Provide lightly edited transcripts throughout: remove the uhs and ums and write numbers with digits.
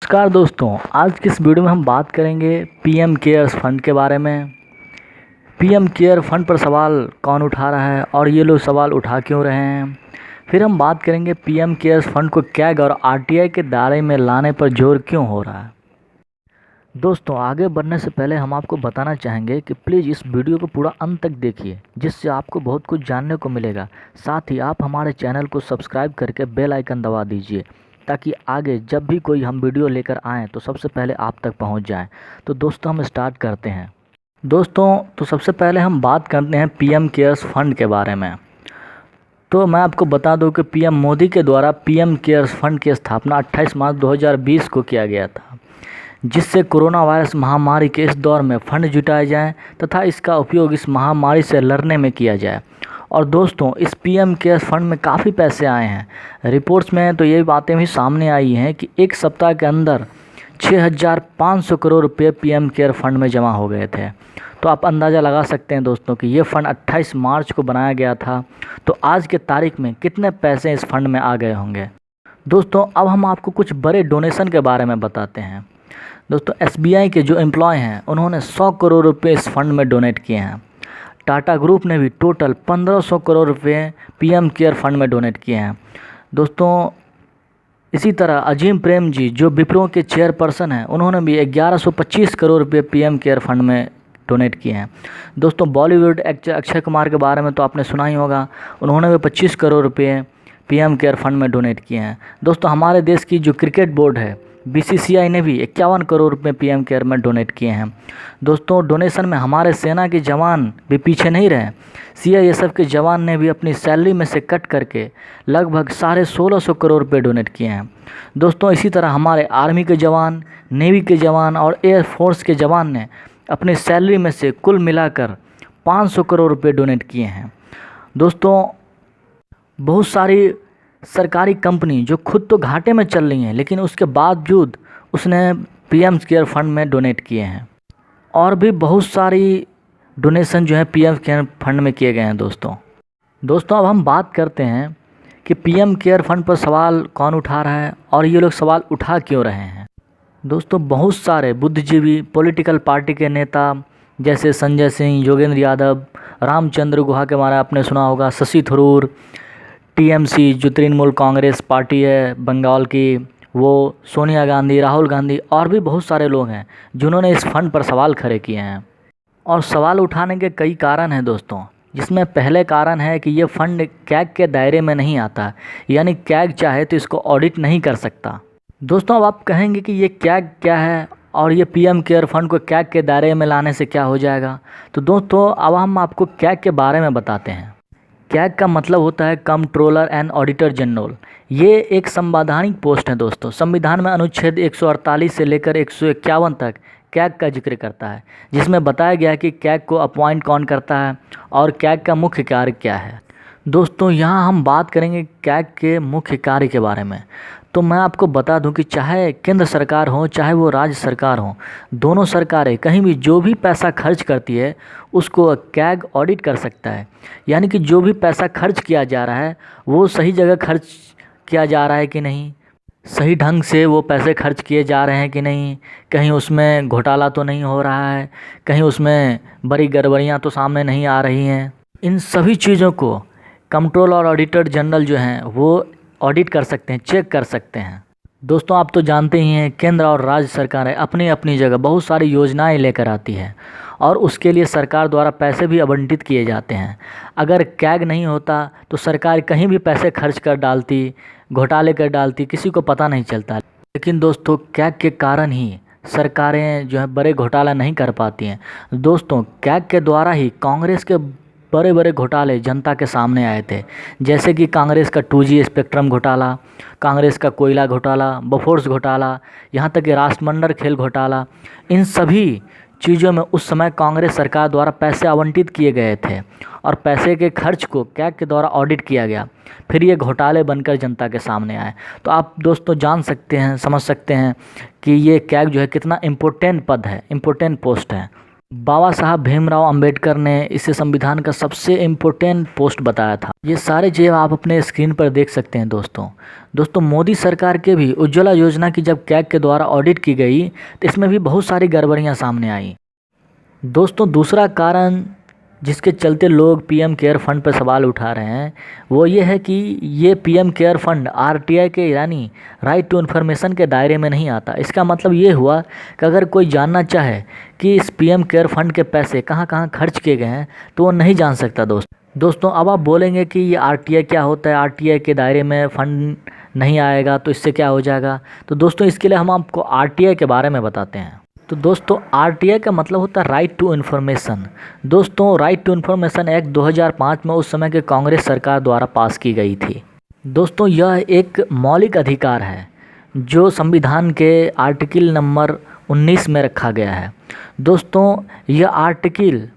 नमस्कार दोस्तों, आज की इस वीडियो में हम बात करेंगे पीएम केयर्स फंड के बारे में। पीएम केयर फंड पर सवाल कौन उठा रहा है और ये लोग सवाल उठा क्यों रहे हैं। फिर हम बात करेंगे पीएम केयर्स फंड को कैग और आरटीआई के दायरे में लाने पर जोर क्यों हो रहा है। दोस्तों, आगे बढ़ने से पहले हम आपको बताना चाहेंगे कि प्लीज़ इस वीडियो को पूरा अंत तक देखिए, जिससे आपको बहुत कुछ जानने को मिलेगा। साथ ही आप हमारे चैनल को सब्सक्राइब करके बेल आइकन दबा दीजिए, ताकि आगे जब भी कोई हम वीडियो लेकर आएँ तो सबसे पहले आप तक पहुंच जाएं। तो दोस्तों, हम स्टार्ट करते हैं। दोस्तों, तो सबसे पहले हम बात करते हैं पीएम केयर्स फंड के बारे में। तो मैं आपको बता दूं कि पीएम मोदी के द्वारा पीएम केयर्स फंड की स्थापना 28 मार्च 2020 को किया गया था, जिससे कोरोना वायरस महामारी के इस दौर में फंड जुटाए जाएं तथा इसका उपयोग इस महामारी से लड़ने में किया जाए। और दोस्तों, इस पीएम केयर्स फंड में काफ़ी पैसे आए हैं। रिपोर्ट्स में तो ये बातें भी सामने आई हैं कि एक सप्ताह के अंदर 6,500 करोड़ रुपये पीएम केयर फंड में जमा हो गए थे। तो आप अंदाज़ा लगा सकते हैं दोस्तों कि ये फ़ंड 28 मार्च को बनाया गया था, तो आज के तारीख में कितने पैसे इस फंड में आ गए होंगे। दोस्तों, अब हम आपको कुछ बड़े डोनेशन के बारे में बताते हैं। दोस्तों, एसबीआई के जो एम्प्लॉय हैं उन्होंने 100 करोड़ रुपये इस फंड में डोनेट किए हैं। टाटा ग्रुप ने भी टोटल 1500 करोड़ रुपये पीएम केयर फंड में डोनेट किए हैं। दोस्तों, इसी तरह अजीम प्रेम जी, जो विप्रो के चेयरपर्सन हैं, उन्होंने भी 1125 करोड़ रुपये पीएम केयर फंड में डोनेट किए हैं। दोस्तों, बॉलीवुड एक्टर अक्षय कुमार के बारे में तो आपने सुना ही होगा, उन्होंने भी 25 करोड़ रुपये पीएम केयर फंड में डोनेट किए हैं। दोस्तों, हमारे देश की जो क्रिकेट बोर्ड है बीसीसीआई ने भी 51 करोड़ रुपये पीएम केयर में डोनेट किए हैं। दोस्तों, डोनेशन में हमारे सेना के जवान भी पीछे नहीं रहे। सीआईएसएफ के जवान ने भी अपनी सैलरी में से कट करके लगभग 1650 करोड़ रुपये डोनेट किए हैं। दोस्तों, इसी तरह हमारे आर्मी के जवान, नेवी के जवान और एयरफोर्स के जवान ने अपनी सैलरी में से कुल मिलाकर 500 करोड़ रुपये डोनेट किए हैं। दोस्तों, बहुत सारी सरकारी कंपनी जो खुद तो घाटे में चल रही हैं, लेकिन उसके बावजूद उसने पीएम केयर फंड में डोनेट किए हैं। और भी बहुत सारी डोनेशन जो है पीएम केयर फंड में किए गए हैं। दोस्तों, अब हम बात करते हैं कि पीएम केयर फंड पर सवाल कौन उठा रहा है और ये लोग सवाल उठा क्यों रहे हैं। दोस्तों, बहुत सारे बुद्धिजीवी पॉलिटिकल पार्टी के नेता जैसे संजय सिंह, योगेंद्र यादव, रामचंद्र गुहा के बारे में आपने सुना होगा, शशि थरूर, टीएमसी जो तृणमूल कांग्रेस पार्टी है बंगाल की, वो सोनिया गांधी, राहुल गांधी और भी बहुत सारे लोग हैं जिन्होंने इस फंड पर सवाल खड़े किए हैं। और सवाल उठाने के कई कारण हैं दोस्तों, जिसमें पहले कारण है कि ये फंड कैग के दायरे में नहीं आता, यानी कैग चाहे तो इसको ऑडिट नहीं कर सकता। दोस्तों, अब आप कहेंगे कि ये कैग क्या है और ये पीएम केयर फंड को कैग के दायरे में लाने से क्या हो जाएगा। तो दोस्तों, अब हम आपको कैग के बारे में बताते हैं। कैग का मतलब होता है कंट्रोलर एंड ऑडिटर जनरल। ये एक संवैधानिक पोस्ट है दोस्तों। संविधान में अनुच्छेद 148 से लेकर 151 तक कैग का जिक्र करता है, जिसमें बताया गया है कि कैग को अपॉइंट कौन करता है और कैग का मुख्य कार्य क्या है। दोस्तों, यहाँ हम बात करेंगे कैग के मुख्य कार्य के बारे में। तो मैं आपको बता दूं कि चाहे केंद्र सरकार हो चाहे वो राज्य सरकार हो, दोनों सरकारें कहीं भी जो भी पैसा खर्च करती है उसको कैग ऑडिट कर सकता है। यानी कि जो भी पैसा खर्च किया जा रहा है वो सही जगह खर्च किया जा रहा है कि नहीं, सही ढंग से वो पैसे खर्च किए जा रहे हैं कि नहीं, कहीं उसमें घोटाला तो नहीं हो रहा है, कहीं उसमें बड़ी गड़बड़ियाँ तो सामने नहीं आ रही हैं। इन सभी चीज़ों को कंट्रोलर और ऑडिटर जनरल जो हैं वो ऑडिट कर सकते हैं, चेक कर सकते हैं। दोस्तों, आप तो जानते ही हैं केंद्र और राज्य सरकारें अपनी अपनी जगह बहुत सारी योजनाएं लेकर आती हैं और उसके लिए सरकार द्वारा पैसे भी आवंटित किए जाते हैं। अगर कैग नहीं होता तो सरकार कहीं भी पैसे खर्च कर डालती, घोटाले कर डालती, किसी को पता नहीं चलता। लेकिन दोस्तों, कैग के कारण ही सरकारें जो है बड़े घोटाला नहीं कर पाती हैं। दोस्तों, कैग के द्वारा ही कांग्रेस के बड़े बड़े घोटाले जनता के सामने आए थे, जैसे कि कांग्रेस का 2G स्पेक्ट्रम घोटाला, कांग्रेस का कोयला घोटाला, बोफोर्स घोटाला, यहाँ तक कि राष्ट्रमंडल खेल घोटाला। इन सभी चीज़ों में उस समय कांग्रेस सरकार द्वारा पैसे आवंटित किए गए थे और पैसे के खर्च को कैग के द्वारा ऑडिट किया गया, फिर ये घोटाले बनकर जनता के सामने आए। तो आप दोस्तों जान सकते हैं, समझ सकते हैं कि ये कैग जो है कितना इम्पोर्टेंट पद है, इम्पोर्टेंट पोस्ट है। बाबा साहब भीमराव अंबेडकर ने इसे संविधान का सबसे इम्पोर्टेंट पोस्ट बताया था। ये सारे चीज़ आप अपने स्क्रीन पर देख सकते हैं दोस्तों मोदी सरकार के भी उज्ज्वला योजना की जब कैग के द्वारा ऑडिट की गई तो इसमें भी बहुत सारी गड़बड़ियाँ सामने आई। दोस्तों दूसरा कारण जिसके चलते लोग पीएम केयर फंड पर सवाल उठा रहे हैं वो ये है कि ये पीएम केयर फंड आरटीआई के यानी राइट टू इन्फॉर्मेशन के दायरे में नहीं आता। इसका मतलब ये हुआ कि अगर कोई जानना चाहे कि इस पीएम केयर फंड के पैसे कहाँ कहाँ खर्च किए गए हैं तो वो नहीं जान सकता। दोस्तों अब आप बोलेंगे कि ये आरटीआई क्या होता है, आरटीआई के दायरे में फ़ंड नहीं आएगा तो इससे क्या हो जाएगा। तो दोस्तों इसके लिए हम आपको आरटीआई के बारे में बताते हैं। तो दोस्तों आरटीआई का मतलब होता है राइट टू इन्फॉर्मेशन। दोस्तों राइट टू इन्फॉर्मेशन एक्ट 2005 में उस समय के कांग्रेस सरकार द्वारा पास की गई थी। दोस्तों यह एक मौलिक अधिकार है जो संविधान के आर्टिकल नंबर 19 में रखा गया है। दोस्तों यह आर्टिकल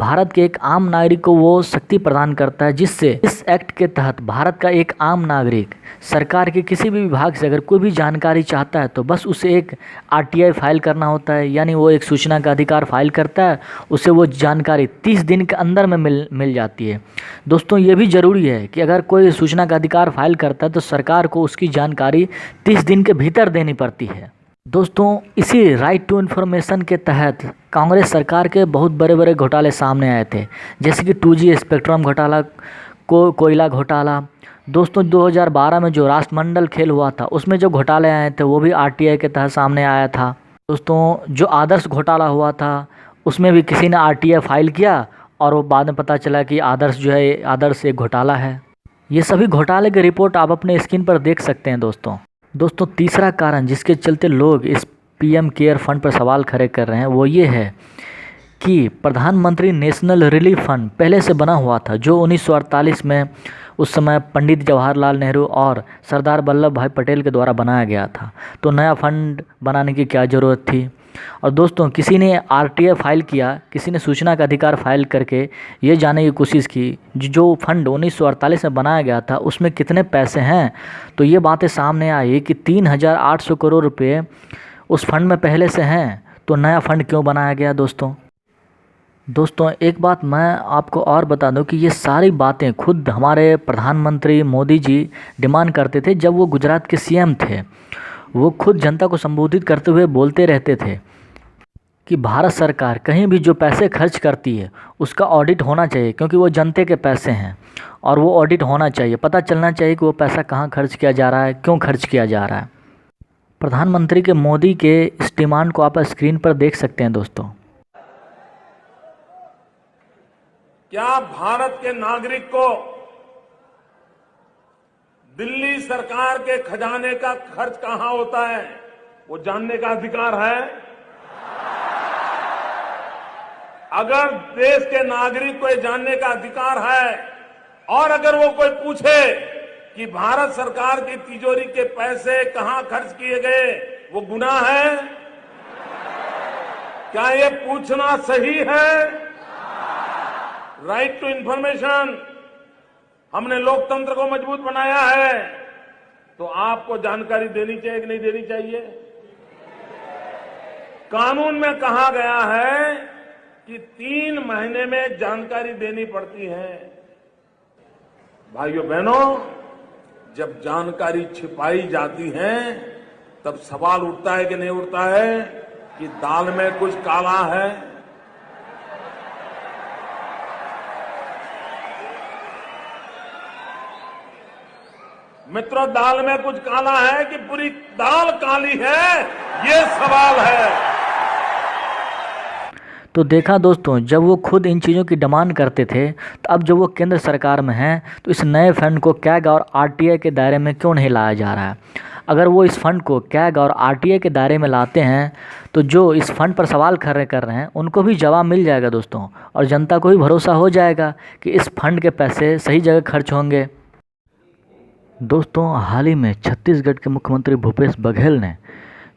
भारत के एक आम नागरिक को वो शक्ति प्रदान करता है जिससे इस एक्ट के तहत भारत का एक आम नागरिक सरकार के किसी भी विभाग से अगर कोई भी जानकारी चाहता है तो बस उसे एक आरटीआई फाइल करना होता है, यानी वो एक सूचना का अधिकार फाइल करता है, उसे वो जानकारी 30 दिन के अंदर में मिल जाती है। दोस्तों ये भी ज़रूरी है कि अगर कोई सूचना का अधिकार फाइल करता है तो सरकार को उसकी जानकारी 30 दिन के भीतर देनी पड़ती है। दोस्तों इसी राइट टू इन्फॉर्मेशन के तहत कांग्रेस सरकार के बहुत बड़े बड़े घोटाले सामने आए थे, जैसे कि 2G स्पेक्ट्रम घोटाला, कोयला घोटाला। दोस्तों 2012 में जो राष्ट्रमंडल खेल हुआ था उसमें जो घोटाले आए थे वो भी आरटीआई के तहत सामने आया था। दोस्तों जो आदर्श घोटाला हुआ था उसमें भी किसी ने आरटीआई फाइल किया और वो बाद में पता चला कि आदर्श जो है आदर्श एक घोटाला है। ये सभी घोटाले की रिपोर्ट आप अपने स्क्रीन पर देख सकते हैं। दोस्तों तीसरा कारण जिसके चलते लोग इस पीएम केयर फंड पर सवाल खड़े कर रहे हैं वो ये है कि प्रधानमंत्री नेशनल रिलीफ फंड पहले से बना हुआ था जो 1948 में उस समय पंडित जवाहरलाल नेहरू और सरदार वल्लभ भाई पटेल के द्वारा बनाया गया था। तो नया फंड बनाने की क्या ज़रूरत थी। और दोस्तों किसी ने आरटीआई फाइल किया, किसी ने सूचना का अधिकार फाइल करके ये जानने की कोशिश की जो फंड 1948 में बनाया गया था उसमें कितने पैसे हैं। तो ये बातें सामने आई कि 3800 करोड़ रुपये उस फंड में पहले से हैं, तो नया फंड क्यों बनाया गया। दोस्तों एक बात मैं आपको और बता दूं कि ये सारी बातें खुद हमारे प्रधानमंत्री मोदी जी डिमांड करते थे जब वो गुजरात के सीएम थे। वो खुद जनता को संबोधित करते हुए बोलते रहते थे कि भारत सरकार कहीं भी जो पैसे खर्च करती है उसका ऑडिट होना चाहिए, क्योंकि वो जनता के पैसे हैं और वो ऑडिट होना चाहिए, पता चलना चाहिए कि वो पैसा कहाँ खर्च किया जा रहा है, क्यों खर्च किया जा रहा है। प्रधानमंत्री के मोदी के इस डिमांड को आप स्क्रीन पर देख सकते हैं। दोस्तों क्या भारत के नागरिक को दिल्ली सरकार के खजाने का खर्च कहां होता है वो जानने का अधिकार है। अगर देश के नागरिक को ये जानने का अधिकार है और अगर वो कोई पूछे कि भारत सरकार की तिजोरी के पैसे कहां खर्च किए गए वो गुनाह है, क्या ये पूछना सही है। राइट टू इंफॉर्मेशन हमने लोकतंत्र को मजबूत बनाया है, तो आपको जानकारी देनी चाहिए कि नहीं देनी चाहिए। कानून में कहा गया है कि 3 महीने में जानकारी देनी पड़ती है। भाइयों बहनों, जब जानकारी छिपाई जाती है तब सवाल उठता है कि नहीं उठता है कि दाल में कुछ काला है। मित्रों, दाल में कुछ काला है कि पूरी दाल काली है, ये सवाल है। तो देखा दोस्तों, जब वो खुद इन चीज़ों की डिमांड करते थे तो अब जब वो केंद्र सरकार में हैं तो इस नए फंड को कैग और आरटीआई के दायरे में क्यों नहीं लाया जा रहा है। अगर वो इस फंड को कैग और आरटीआई के दायरे में लाते हैं तो जो इस फंड पर सवाल खड़े कर रहे हैं उनको भी जवाब मिल जाएगा दोस्तों, और जनता को भी भरोसा हो जाएगा कि इस फंड के पैसे सही जगह खर्च होंगे। दोस्तों हाल ही में छत्तीसगढ़ के मुख्यमंत्री भूपेश बघेल ने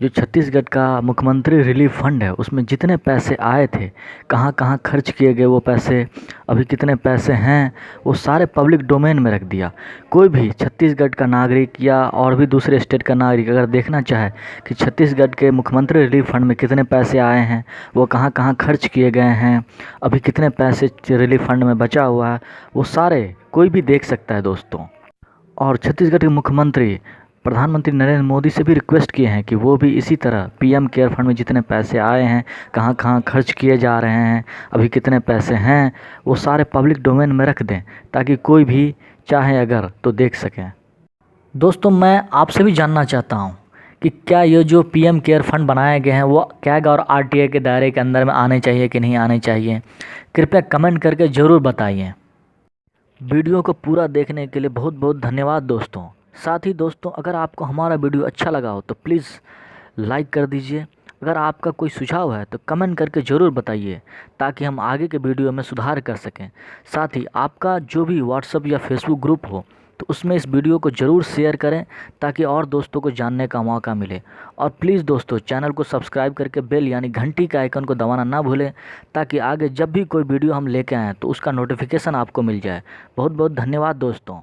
जो छत्तीसगढ़ का मुख्यमंत्री रिलीफ फंड है उसमें जितने पैसे आए थे, कहाँ कहाँ खर्च किए गए वो पैसे, अभी कितने पैसे हैं, वो सारे पब्लिक डोमेन में रख दिया। कोई भी छत्तीसगढ़ का नागरिक या और भी दूसरे स्टेट का नागरिक अगर देखना चाहे कि छत्तीसगढ़ के मुख्यमंत्री रिलीफ फंड में कितने पैसे आए हैं, वो कहाँ कहाँ खर्च किए गए हैं, अभी कितने पैसे रिलीफ फंड में बचा हुआ है, वो सारे कोई भी देख सकता है दोस्तों। और छत्तीसगढ़ के मुख्यमंत्री प्रधानमंत्री नरेंद्र मोदी से भी रिक्वेस्ट किए हैं कि वो भी इसी तरह पीएम केयर फंड में जितने पैसे आए हैं, कहाँ कहाँ खर्च किए जा रहे हैं, अभी कितने पैसे हैं, वो सारे पब्लिक डोमेन में रख दें ताकि कोई भी चाहे अगर तो देख सकें। दोस्तों, मैं आपसे भी जानना चाहता हूँ कि क्या ये जो पीएम केयर फंड बनाए गए हैं वो कैग और आरटीआई के दायरे के अंदर में आने चाहिए कि नहीं आने चाहिए? कृपया कमेंट करके ज़रूर बताइए। वीडियो को पूरा देखने के लिए बहुत बहुत धन्यवाद दोस्तों। साथ ही दोस्तों, अगर आपको हमारा वीडियो अच्छा लगा हो तो प्लीज़ लाइक कर दीजिए। अगर आपका कोई सुझाव है तो कमेंट करके ज़रूर बताइए ताकि हम आगे के वीडियो में सुधार कर सकें। साथ ही आपका जो भी व्हाट्सएप या फेसबुक ग्रुप हो तो उसमें इस वीडियो को ज़रूर शेयर करें ताकि और दोस्तों को जानने का मौका मिले। और प्लीज़ दोस्तों, चैनल को सब्सक्राइब करके बेल यानी घंटी के आइकन को दबाना ना भूलें ताकि आगे जब भी कोई वीडियो हम लेके आएँ तो उसका नोटिफिकेशन आपको मिल जाए। बहुत बहुत धन्यवाद दोस्तों।